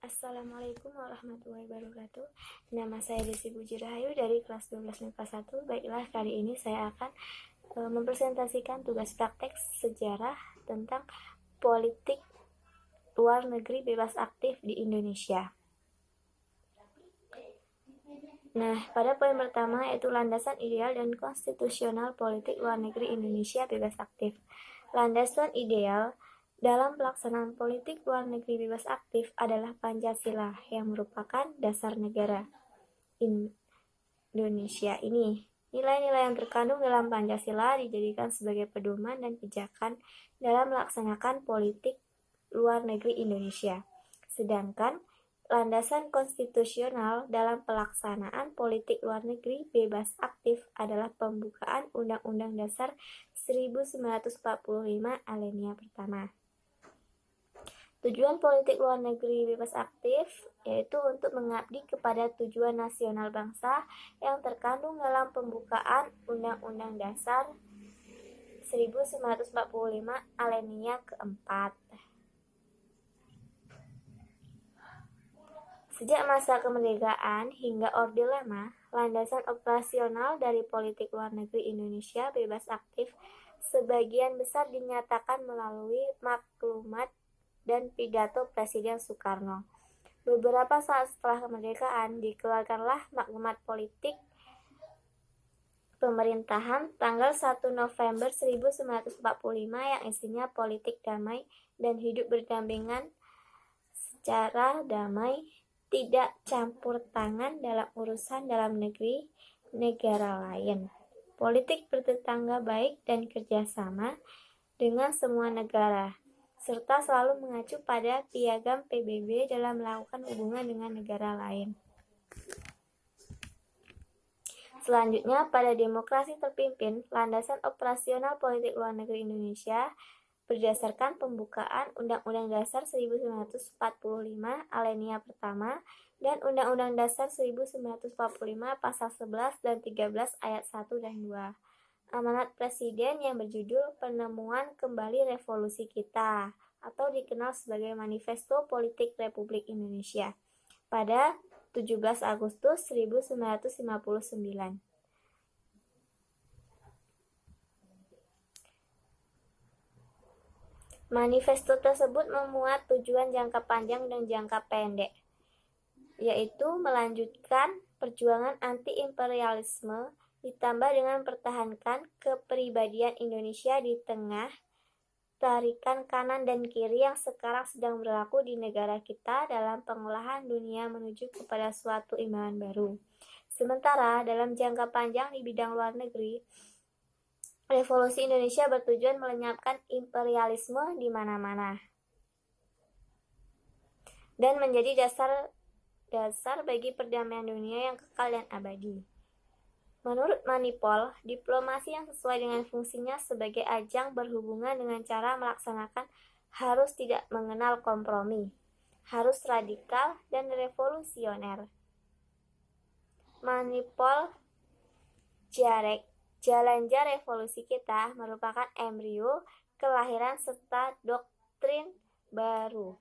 Assalamualaikum warahmatullahi wabarakatuh. Nama saya Desi Puji Rahayu dari kelas 12 MIPA 1. Baiklah, kali ini saya akan mempresentasikan tugas praktek sejarah tentang politik luar negeri bebas aktif di Indonesia. Nah, pada poin pertama yaitu landasan ideal dan konstitusional politik luar negeri Indonesia bebas aktif. Landasan ideal dalam pelaksanaan politik luar negeri bebas aktif adalah Pancasila yang merupakan dasar negara Indonesia ini. Nilai-nilai yang terkandung dalam Pancasila dijadikan sebagai pedoman dan pijakan dalam melaksanakan politik luar negeri Indonesia. Sedangkan landasan konstitusional dalam pelaksanaan politik luar negeri bebas aktif adalah pembukaan Undang-Undang Dasar 1945 alinea pertama. Tujuan politik luar negeri bebas aktif yaitu untuk mengabdi kepada tujuan nasional bangsa yang terkandung dalam pembukaan Undang-Undang Dasar 1945 alinea keempat. Sejak masa kemerdekaan hingga Orde Lama, landasan operasional dari politik luar negeri Indonesia bebas aktif sebagian besar dinyatakan melalui maklumat dan pidato Presiden Soekarno. Beberapa saat setelah kemerdekaan dikeluarkanlah maklumat politik pemerintahan tanggal 1 November 1945 yang isinya politik damai dan hidup berdampingan secara damai, tidak campur tangan dalam urusan dalam negeri negara lain, politik bertetangga baik dan kerjasama dengan semua negara, serta selalu mengacu pada piagam PBB dalam melakukan hubungan dengan negara lain. Selanjutnya, pada demokrasi terpimpin, landasan operasional politik luar negeri Indonesia berdasarkan pembukaan Undang-Undang Dasar 1945 alinea pertama dan Undang-Undang Dasar 1945 pasal 11 dan 13 ayat 1 dan 2. Amanat Presiden yang berjudul Penemuan Kembali Revolusi Kita atau dikenal sebagai Manifesto Politik Republik Indonesia pada 17 Agustus 1959. Manifesto tersebut memuat tujuan jangka panjang dan jangka pendek, yaitu melanjutkan perjuangan anti-imperialisme ditambah dengan pertahankan kepribadian Indonesia di tengah tarikan kanan dan kiri yang sekarang sedang berlaku di negara kita dalam pengolahan dunia menuju kepada suatu imbangan baru. Sementara dalam jangka panjang di bidang luar negeri, Revolusi Indonesia bertujuan melenyapkan imperialisme di mana-mana dan menjadi dasar bagi perdamaian dunia yang kekal dan abadi. Menurut Manipol, diplomasi yang sesuai dengan fungsinya sebagai ajang berhubungan dengan cara melaksanakan harus tidak mengenal kompromi, harus radikal dan revolusioner. Manipol Jarek, Jelanja Revolusi Kita merupakan embrio kelahiran serta doktrin baru,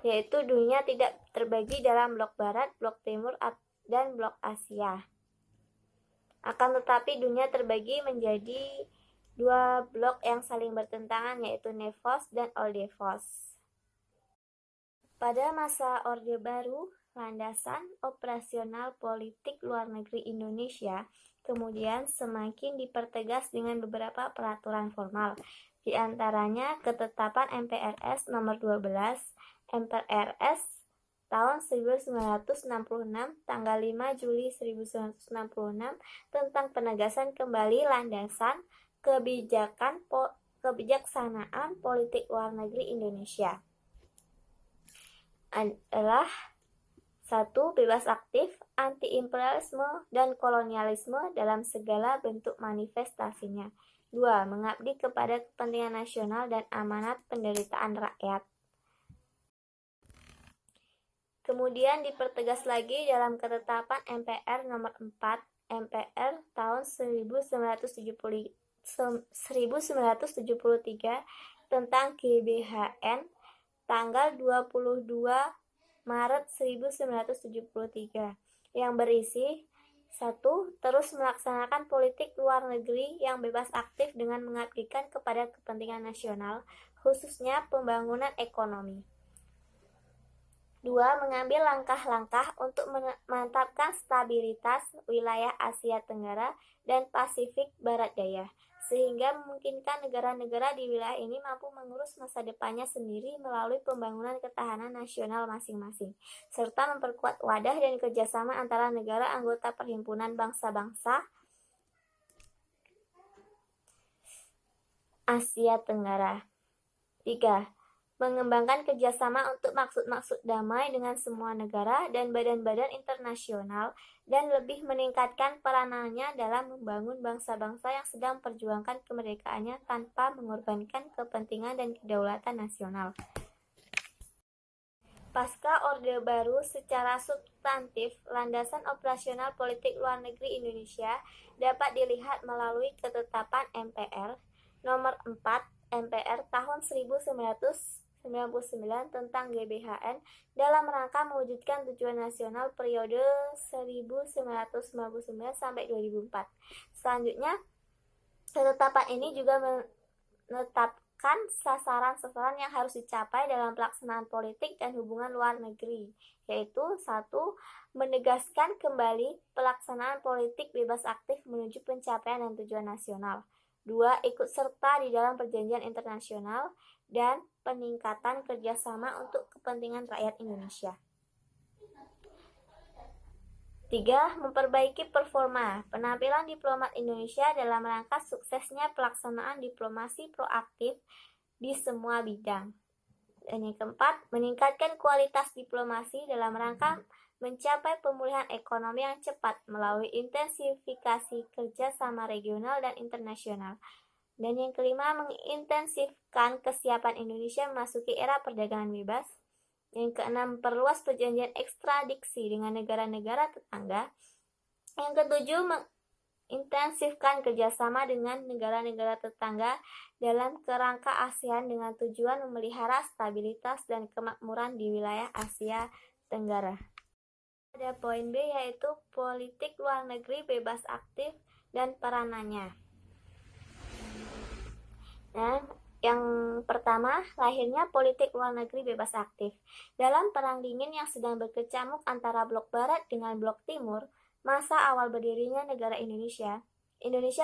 yaitu dunia tidak terbagi dalam blok barat, blok timur, dan blok Asia. Akan tetapi dunia terbagi menjadi dua blok yang saling bertentangan, yaitu Nevos dan Oldevos. Pada masa Orde Baru, landasan operasional politik luar negeri Indonesia kemudian semakin dipertegas dengan beberapa peraturan formal, di antaranya Ketetapan MPRS nomor 12 MPRS tahun 1966 tanggal 5 Juli 1966 tentang penegasan kembali landasan kebijaksanaan politik luar negeri Indonesia adalah 1. Bebas aktif, anti-imperialisme dan kolonialisme dalam segala bentuk manifestasinya. 2. Mengabdi kepada kepentingan nasional dan amanat penderitaan rakyat. Kemudian dipertegas lagi dalam Ketetapan MPR nomor 4 MPR tahun 1973 tentang GBHN tanggal 22 Maret 1973 yang berisi 1. Terus melaksanakan politik luar negeri yang bebas aktif dengan mengabdikan kepada kepentingan nasional, khususnya pembangunan ekonomi. 2. Mengambil langkah-langkah untuk memantapkan stabilitas wilayah Asia Tenggara dan Pasifik Barat Daya, sehingga memungkinkan negara-negara di wilayah ini mampu mengurus masa depannya sendiri melalui pembangunan ketahanan nasional masing-masing, serta memperkuat wadah dan kerjasama antara negara anggota Perhimpunan Bangsa-Bangsa Asia Tenggara. 3. Mengembangkan kerjasama untuk maksud-maksud damai dengan semua negara dan badan-badan internasional dan lebih meningkatkan peranannya dalam membangun bangsa-bangsa yang sedang memperjuangkan kemerdekaannya tanpa mengorbankan kepentingan dan kedaulatan nasional. Pasca Orde Baru, secara substantif, landasan operasional politik luar negeri Indonesia dapat dilihat melalui ketetapan MPR nomor 4 MPR tahun 1999 tentang GBHN dalam rangka mewujudkan tujuan nasional periode 1999 sampai 2004. Selanjutnya, ketetapan ini juga menetapkan sasaran-sasaran yang harus dicapai dalam pelaksanaan politik dan hubungan luar negeri, yaitu 1. Menegaskan kembali pelaksanaan politik bebas aktif menuju pencapaian dan tujuan nasional. 2. Ikut serta di dalam perjanjian internasional dan peningkatan kerjasama untuk kepentingan rakyat Indonesia. 3. Memperbaiki performa penampilan diplomat Indonesia dalam rangka suksesnya pelaksanaan diplomasi proaktif di semua bidang. Dan yang keempat, meningkatkan kualitas diplomasi dalam rangka mencapai pemulihan ekonomi yang cepat melalui intensifikasi kerjasama regional dan internasional. Dan yang kelima, mengintensifkan kesiapan Indonesia memasuki era perdagangan bebas. Yang keenam, perluas perjanjian ekstradiksi dengan negara-negara tetangga. Yang ketujuh, mengintensifkan kerjasama dengan negara-negara tetangga dalam kerangka ASEAN dengan tujuan memelihara stabilitas dan kemakmuran di wilayah Asia Tenggara. Ada poin B, yaitu politik luar negeri bebas aktif dan peranannya. Nah, yang pertama, lahirnya politik luar negeri bebas aktif. Dalam perang dingin yang sedang berkecamuk antara blok barat dengan blok timur, masa awal berdirinya negara Indonesia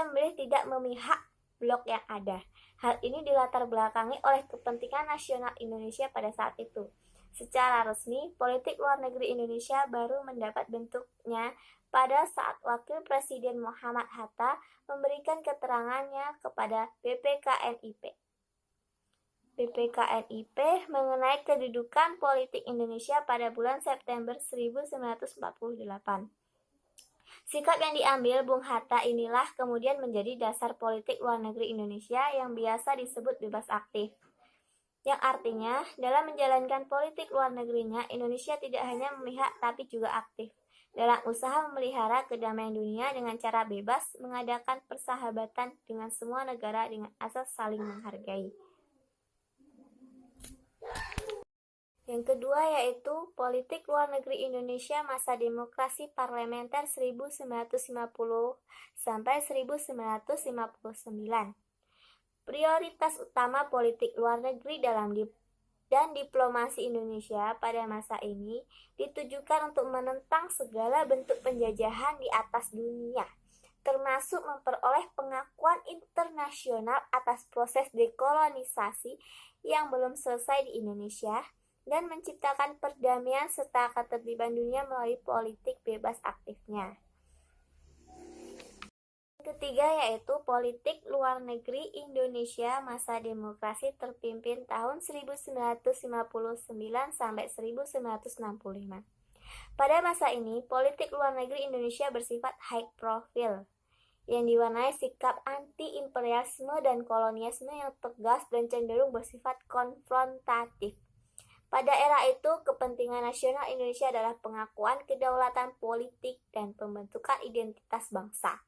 memilih tidak memihak blok yang ada. Hal ini dilatar belakangi oleh kepentingan nasional Indonesia pada saat itu. Secara resmi, politik luar negeri Indonesia baru mendapat bentuknya pada saat Wakil Presiden Muhammad Hatta memberikan keterangannya kepada BPKNIP mengenai kedudukan politik Indonesia pada bulan September 1948. Sikap yang diambil Bung Hatta inilah kemudian menjadi dasar politik luar negeri Indonesia yang biasa disebut bebas aktif. Yang artinya, dalam menjalankan politik luar negerinya, Indonesia tidak hanya memihak tapi juga aktif dalam usaha memelihara kedamaian dunia dengan cara bebas mengadakan persahabatan dengan semua negara dengan asas saling menghargai. Yang kedua, yaitu politik luar negeri Indonesia masa demokrasi parlementer 1950 sampai 1959. Prioritas utama politik luar negeri dan diplomasi Indonesia pada masa ini ditujukan untuk menentang segala bentuk penjajahan di atas dunia, termasuk memperoleh pengakuan internasional atas proses dekolonisasi yang belum selesai di Indonesia, dan menciptakan perdamaian serta ketertiban dunia melalui politik bebas aktifnya. Ketiga, yaitu politik luar negeri Indonesia masa demokrasi terpimpin tahun 1959 sampai 1965. Pada masa ini, politik luar negeri Indonesia bersifat high profile, yang diwarnai sikap anti-imperialisme dan kolonialisme yang tegas dan cenderung bersifat konfrontatif. Pada era itu, kepentingan nasional Indonesia adalah pengakuan kedaulatan politik dan pembentukan identitas bangsa.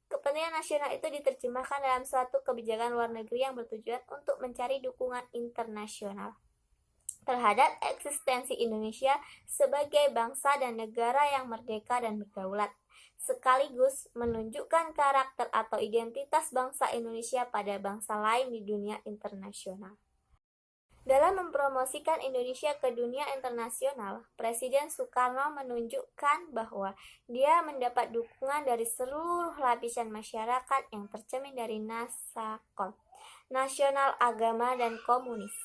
Kepentingan nasional itu diterjemahkan dalam suatu kebijakan luar negeri yang bertujuan untuk mencari dukungan internasional. terhadap eksistensi Indonesia sebagai bangsa dan negara yang merdeka dan berdaulat, sekaligus menunjukkan karakter atau identitas bangsa Indonesia pada bangsa lain di dunia internasional. Dalam mempromosikan Indonesia ke dunia internasional, Presiden Soekarno menunjukkan bahwa dia mendapat dukungan dari seluruh lapisan masyarakat yang tercermin dari NASAKOM, nasional, agama, dan komunis.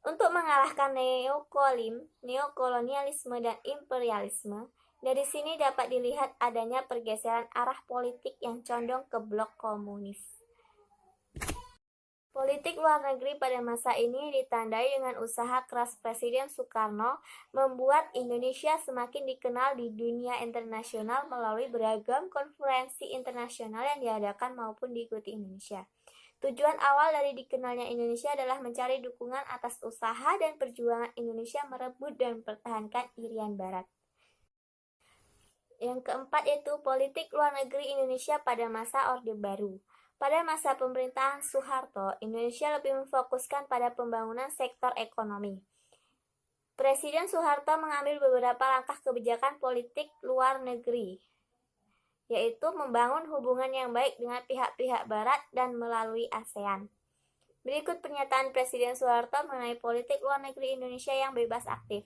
Untuk mengalahkan neokolonialisme dan imperialisme, dari sini dapat dilihat adanya pergeseran arah politik yang condong ke blok komunis. Politik luar negeri pada masa ini ditandai dengan usaha keras Presiden Soekarno membuat Indonesia semakin dikenal di dunia internasional melalui beragam konferensi internasional yang diadakan maupun diikuti Indonesia. Tujuan awal dari dikenalnya Indonesia adalah mencari dukungan atas usaha dan perjuangan Indonesia merebut dan mempertahankan Irian Barat. Yang keempat yaitu politik luar negeri Indonesia pada masa Orde Baru. Pada masa pemerintahan Soeharto, Indonesia lebih memfokuskan pada pembangunan sektor ekonomi. Presiden Soeharto mengambil beberapa langkah kebijakan politik luar negeri, yaitu membangun hubungan yang baik dengan pihak-pihak Barat dan melalui ASEAN. Berikut pernyataan Presiden Soeharto mengenai politik luar negeri Indonesia yang bebas aktif.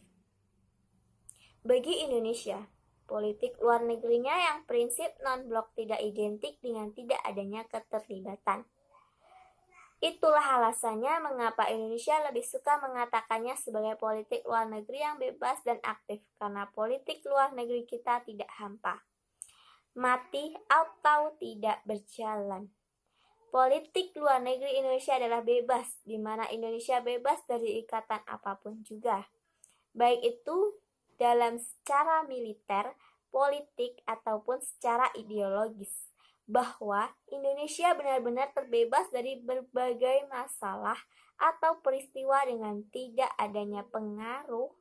Bagi Indonesia, politik luar negerinya yang prinsip non-blok tidak identik dengan tidak adanya keterlibatan. Itulah alasannya mengapa Indonesia lebih suka mengatakannya sebagai politik luar negeri yang bebas dan aktif, karena politik luar negeri kita tidak hampa, mati atau tidak berjalan. Politik luar negeri Indonesia adalah bebas, di mana Indonesia bebas dari ikatan apapun juga, baik itu dalam secara militer, politik, ataupun secara ideologis, bahwa Indonesia benar-benar terbebas dari berbagai masalah atau peristiwa dengan tidak adanya pengaruh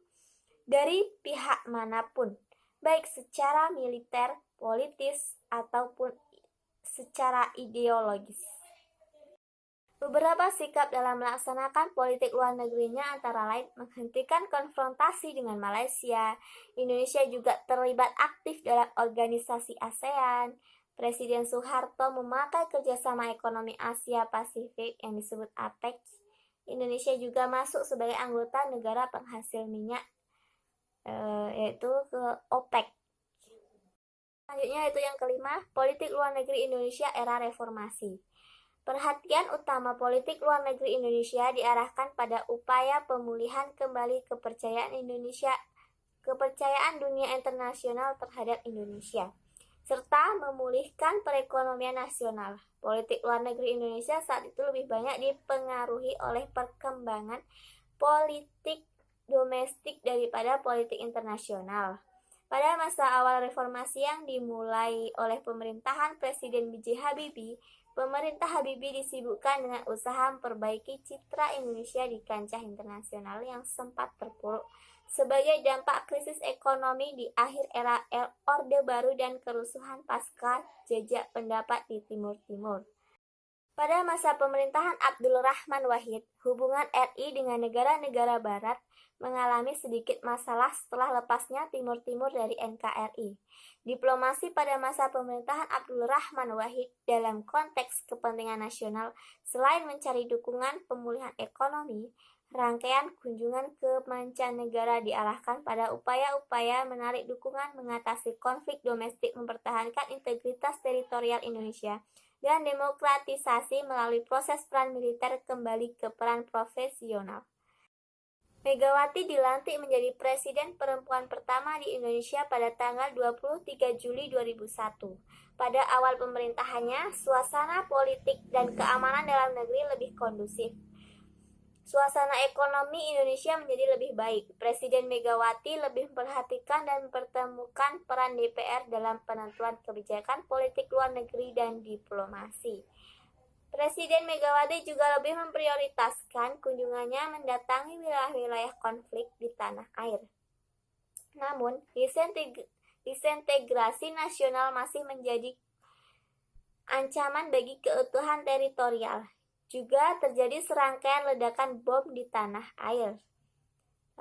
dari pihak manapun, baik secara militer, politis, ataupun secara ideologis. Beberapa sikap dalam melaksanakan politik luar negerinya antara lain menghentikan konfrontasi dengan Malaysia. Indonesia juga terlibat aktif dalam organisasi ASEAN. Presiden Soeharto memakai kerjasama ekonomi Asia Pasifik yang disebut APEC. Indonesia juga masuk sebagai anggota negara penghasil minyak, yaitu ke OPEC. Selanjutnya yaitu yang kelima, politik luar negeri Indonesia era reformasi. Perhatian utama politik luar negeri Indonesia diarahkan pada upaya pemulihan kembali kepercayaan dunia internasional terhadap Indonesia, serta memulihkan perekonomian nasional. Politik luar negeri Indonesia saat itu lebih banyak dipengaruhi oleh perkembangan politik domestik daripada politik internasional. Pada masa awal reformasi yang dimulai oleh pemerintahan Presiden B.J. Habibie, pemerintah Habibie disibukkan dengan usaha memperbaiki citra Indonesia di kancah internasional yang sempat terpuruk sebagai dampak krisis ekonomi di akhir era Orde Baru dan kerusuhan pasca jejak pendapat di Timur Timur. Pada masa pemerintahan Abdul Rahman Wahid, hubungan RI dengan negara-negara Barat mengalami sedikit masalah setelah lepasnya Timur Timur dari NKRI. Diplomasi pada masa pemerintahan Abdul Rahman Wahid dalam konteks kepentingan nasional, selain mencari dukungan pemulihan ekonomi, rangkaian kunjungan ke mancanegara diarahkan pada upaya-upaya menarik dukungan mengatasi konflik domestik, mempertahankan integritas teritorial Indonesia, dan demokratisasi melalui proses peran militer kembali ke peran profesional. Megawati dilantik menjadi presiden perempuan pertama di Indonesia pada tanggal 23 Juli 2001. Pada awal pemerintahannya, suasana politik dan keamanan dalam negeri lebih kondusif. Suasana ekonomi Indonesia menjadi lebih baik. Presiden Megawati lebih memperhatikan dan mempertemukan peran DPR dalam penentuan kebijakan politik luar negeri dan diplomasi. Presiden Megawati juga lebih memprioritaskan kunjungannya mendatangi wilayah-wilayah konflik di tanah air. Namun, disintegrasi nasional masih menjadi ancaman bagi keutuhan teritorial. Juga terjadi serangkaian ledakan bom di tanah air.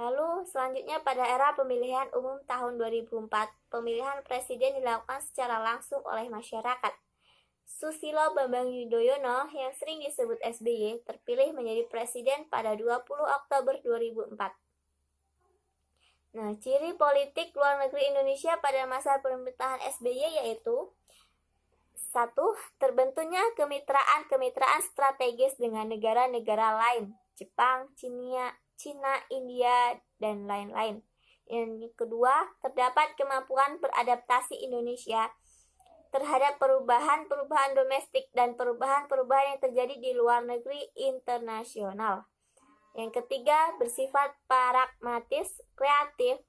Lalu selanjutnya pada era pemilihan umum tahun 2004, pemilihan presiden dilakukan secara langsung oleh masyarakat. Susilo Bambang Yudhoyono yang sering disebut SBY terpilih menjadi presiden pada 20 Oktober 2004. Nah, ciri politik luar negeri Indonesia pada masa pemerintahan SBY yaitu 1. Terbentuknya kemitraan strategis dengan negara-negara lain, Jepang, Cina, India, dan lain-lain. Yang kedua, terdapat kemampuan beradaptasi Indonesia terhadap perubahan-perubahan domestik dan perubahan-perubahan yang terjadi di luar negeri internasional. Yang ketiga, bersifat pragmatis, kreatif,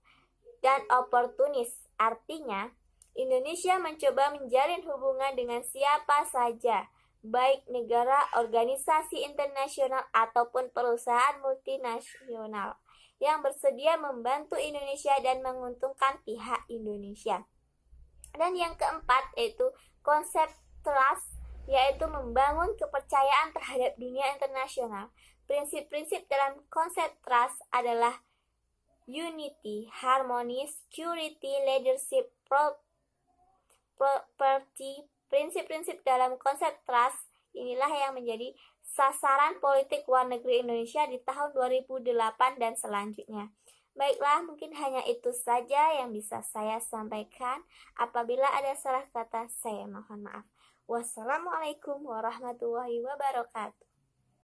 dan oportunis. Artinya, Indonesia mencoba menjalin hubungan dengan siapa saja, baik negara, organisasi internasional, ataupun perusahaan multinasional yang bersedia membantu Indonesia dan menguntungkan pihak Indonesia. Dan yang keempat yaitu konsep trust, yaitu membangun kepercayaan terhadap dunia internasional. Prinsip-prinsip dalam konsep trust adalah unity, harmony, security, leadership, property. Prinsip-prinsip dalam konsep trust inilah yang menjadi sasaran politik luar negeri Indonesia di tahun 2008 dan selanjutnya. Baiklah, mungkin hanya itu saja yang bisa saya sampaikan. Apabila ada salah kata, saya mohon maaf. Wassalamualaikum warahmatullahi wabarakatuh.